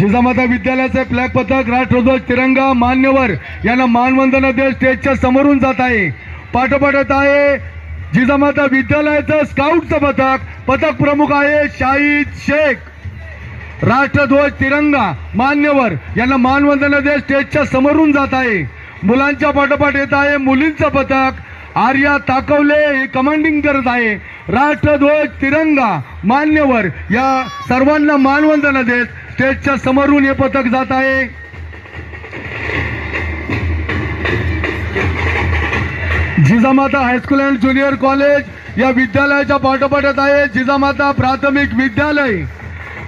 जिजामाता विद्यालयाचे फ्लॅग पथक, राष्ट्रध्वज, तिरंगा, मान्यवर यांना मानवंदना देत स्टेजच्या समोरून जात आहे। पाठोपाठ येत आहे जिजामाता विद्यालयाचं स्काउटचं पथक प्रमुख आहे शाहिद शेख। राष्ट्रध्वज, तिरंगा, मान्यवर यांना मानवंदना देत स्टेजच्या समोरून जात आहे। मुलांच्या पाठोपाठ येत आहे मुलींचं पथक, आर्या ताकवले हे कमांडिंग करत आहे। राष्ट्रध्वज, तिरंगा, मान्यवर या सर्वांना मानवंदना देत स्टेजच्या समोरून हे पथक जात आहे। Jijamata high school and junior college या विद्यालयाच्या पाठोपाठ येत आहे जिजामाता प्राथमिक विद्यालय।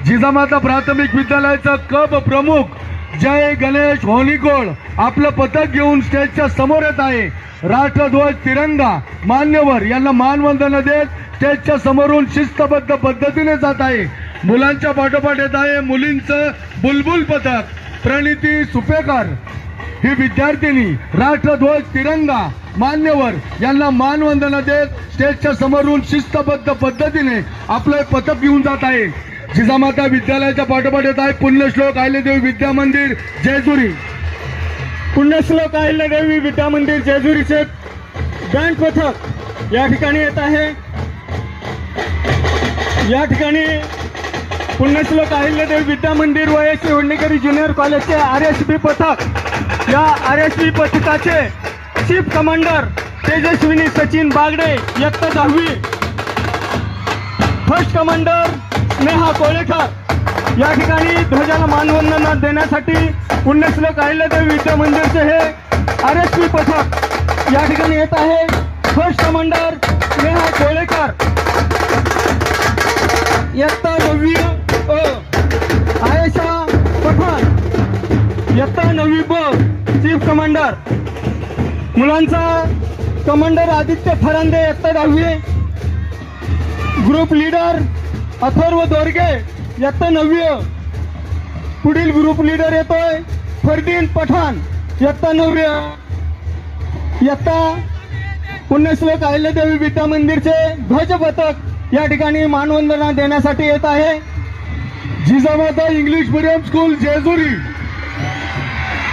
जिजामाता प्राथमिक विद्यालयाचा कब प्रमुख जय गणेश होनिकोळ आपलं पथक घेऊन स्टेजच्या समोर येत आहे। राष्ट्रध्वज, तिरंगा, मान्यवर यांना मानवंदना देत स्टेजच्या समोरून शिस्तबद्ध पद्धतीने जात आहे। मुलांच्या पाठोपाठ येत आहे मुलींचं बुलबुल पथक, प्रणिती सुपेकर ही विद्यार्थिनी राष्ट्रध्वज, तिरंगा, मान्यवर यांना मानवंदना देत स्टेजच्या समोरून शिस्तबद्ध पद्धतीने आपलं पथक घेऊन जात आहे। जिजामाता विद्यालयाच्या पाठोपाठ येत आहे पुण्यश्लोक अहिल्यादेवी विद्या मंदिर जेजुरी। पुण्यश्लोक अहिल्यादेवी विद्या मंदिर जेजुरीचे बँड पथक या ठिकाणी येत आहे। या ठिकाणी पुण्यश्लोक अहिल्यादेवी विद्या मंदिर व एस वडनेकरी ज्युनियर कॉलेजचे RSB पथक, या RSB पथकाचे चीफ कमांडर तेजस्विनी सचिन बागडे इयत्ता 10वी, फर्स्ट कमांडर स्नेहा कोळेकर या ठिकाणी ध्वजाला मानवंदना देण्यासाठी पुण्यश्लोक अहिल्यादेवी विद्या मंदिरचे हे RSB पथक या ठिकाणी येत आहे। फर्स्ट कमांडर स्नेहा कोळेकर इयत्ता 9वी अ, आयशा पठाण इयत्ता 9वी ब, चीफ कमांडर। मुलांचा कमांडर आदित्य फरांदे इयत्ता 10वी, ग्रुप लीडर अथर्व दोरगे इयत्ता 9वी अ। पुढील ग्रुप लीडर येतोय फरदीन पठाण इयत्ता 9वी अ। इयत्ता पुण्यश्लोक अहिल्यादेवी विद्या मंदिरचे ध्वज पथक या ठिकाणी मानवंदना देण्यासाठी येत आहे। Jijamata English medium school Jejuri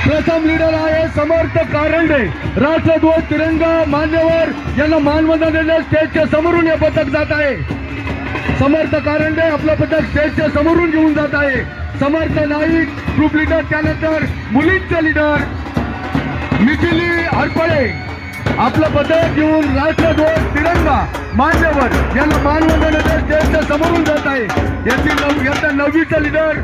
प्रथम लीडर आहे समर्थ कारंडे। राष्ट्रध्वज, तिरंगा, मान्यवर यांना मानवंदना देण्यास स्टेजच्या समोरून हे पथक जात आहे। समर्थ कारंडे आपलं पथक स्टेजच्या समोरून घेऊन जात आहे। समर्थ नाईक ग्रुप लीडर, त्यानंतर मुलींचे लीडर मिथिली हरपळे आपलं पथक घेऊन राष्ट्रध्वज, तिरंगा, मान्यवर यांना मानवंदना देत स्टेजच्या समोरून जात आहे। यातील 9वीचा लीडर